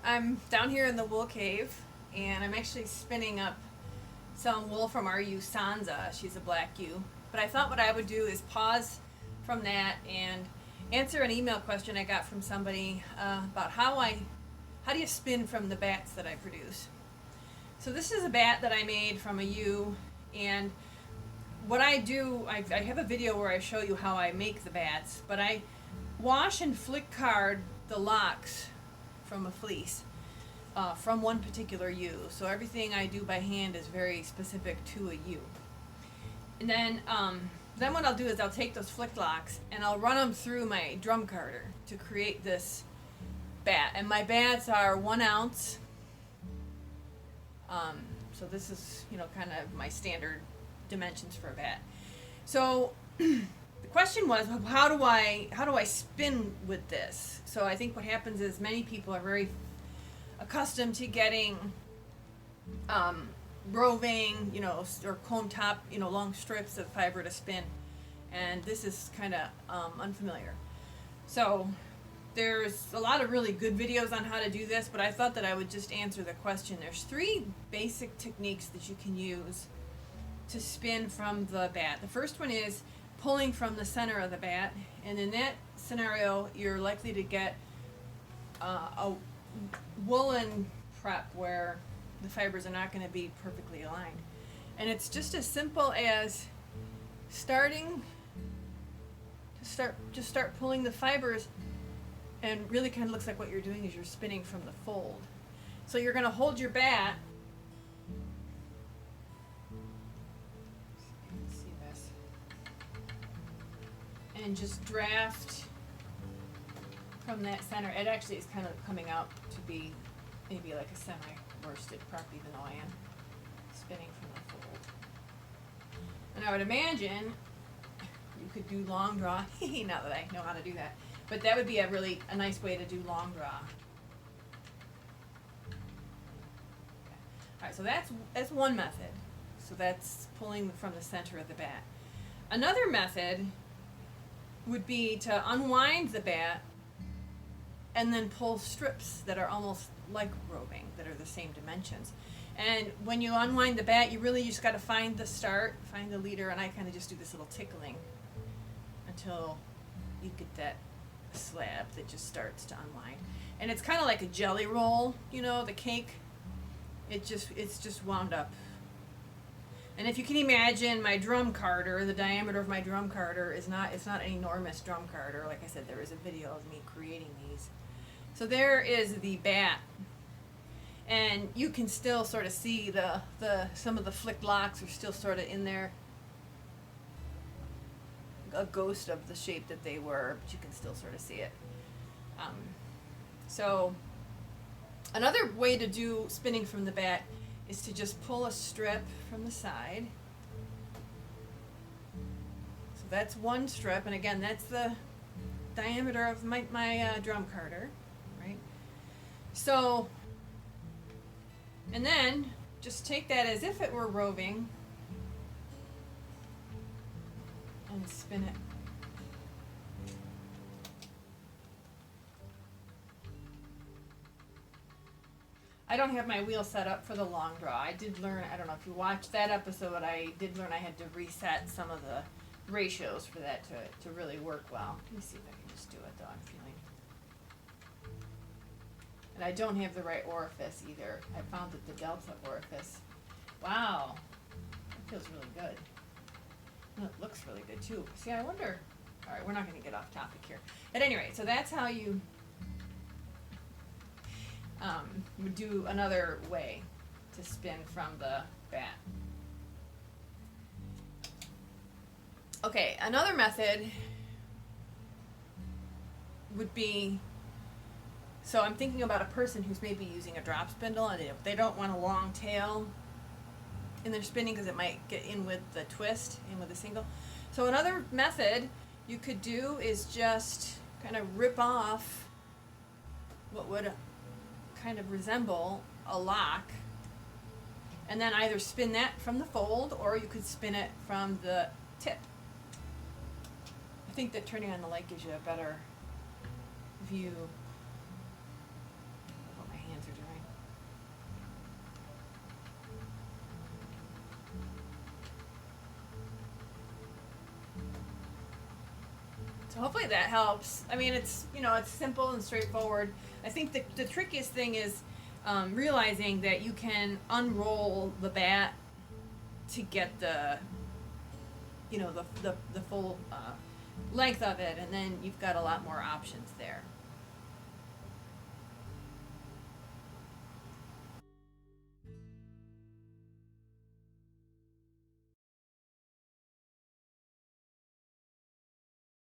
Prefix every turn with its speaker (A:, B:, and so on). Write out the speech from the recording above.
A: I'm down here in the wool cave, and I'm actually spinning up some wool from our ewe Sansa. She's a black ewe. But I thought what I would do is pause from that and answer an email question I got from somebody about how do you spin from the bats that I produce. So this is a bat that I made from a ewe, and what I do, I have a video where I show you how I make the bats, but I wash and flick card the locks from a fleece from one particular ewe. So everything I do by hand is very specific to a ewe. And then what I'll do is I'll take those flick locks and I'll run them through my drum carder to create this bat. And my bats are 1 ounce. So this is, kind of my standard dimensions for a bat. So the question was, how do I spin with this? So I think what happens is many people are very accustomed to getting roving, or comb top, long strips of fiber to spin, and this is kind of unfamiliar. So there's a lot of really good videos on how to do this, but I thought that I would just answer the question. There's 3 basic techniques that you can use to spin from the bat. The first one is pulling from the center of the bat, and in that scenario you're likely to get a woolen prep where the fibers are not going to be perfectly aligned. And it's just as simple as start pulling the fibers, and really kind of looks like what you're doing is you're spinning from the fold. So you're going to hold your bat. Let's see this. And just draft from that center. It actually is kind of coming out to be maybe like a semi-worsted prep, even though I am spinning from the fold. And I would imagine you could do long draw. Not that I know how to do that, but that would be a nice way to do long draw. All right, so that's one method. So that's pulling from the center of the bat. Another method would be to unwind the bat and then pull strips that are almost like roving, that are the same dimensions. And when you unwind the bat, you really just got to find the leader, and I kind of just do this little tickling until you get that slab that just starts to unwind. And it's kind of like a jelly roll, the cake. It's just wound up. And if you can imagine my drum carder, the diameter of my drum carder it's not an enormous drum carder. Like I said, there is a video of me creating these. So there is the bat. And you can still sort of see some of the flicked locks are still sort of in there. A ghost of the shape that they were, but you can still sort of see it. So another way to do spinning from the bat is to just pull a strip from the side. So that's one strip, and again, that's the diameter of my drum carder, right? So, and then just take that as if it were roving and spin it. I don't have my wheel set up for the long draw. I did learn, I don't know if you watched that episode, I did learn I had to reset some of the ratios for that to really work well. Let me see if I can just do it though, I'm feeling. And I don't have the right orifice either. I found that the delta orifice, wow, that feels really good. And it looks really good too. See, I wonder, all right, we're not gonna get off topic here. At any rate, so that's how you would do another way to spin from the bat. Okay, another method would be, so I'm thinking about a person who's maybe using a drop spindle and they don't want a long tail in their spinning because it might get in with the twist, in with the single. So another method you could do is just kind of rip off what would kind of resemble a lock, and then either spin that from the fold or you could spin it from the tip. I think that turning on the light gives you a better view. I'll put my hand So hopefully that helps. I mean, it's, it's simple and straightforward. I think the trickiest thing is realizing that you can unroll the bat to get the full length of it, and then you've got a lot more options there.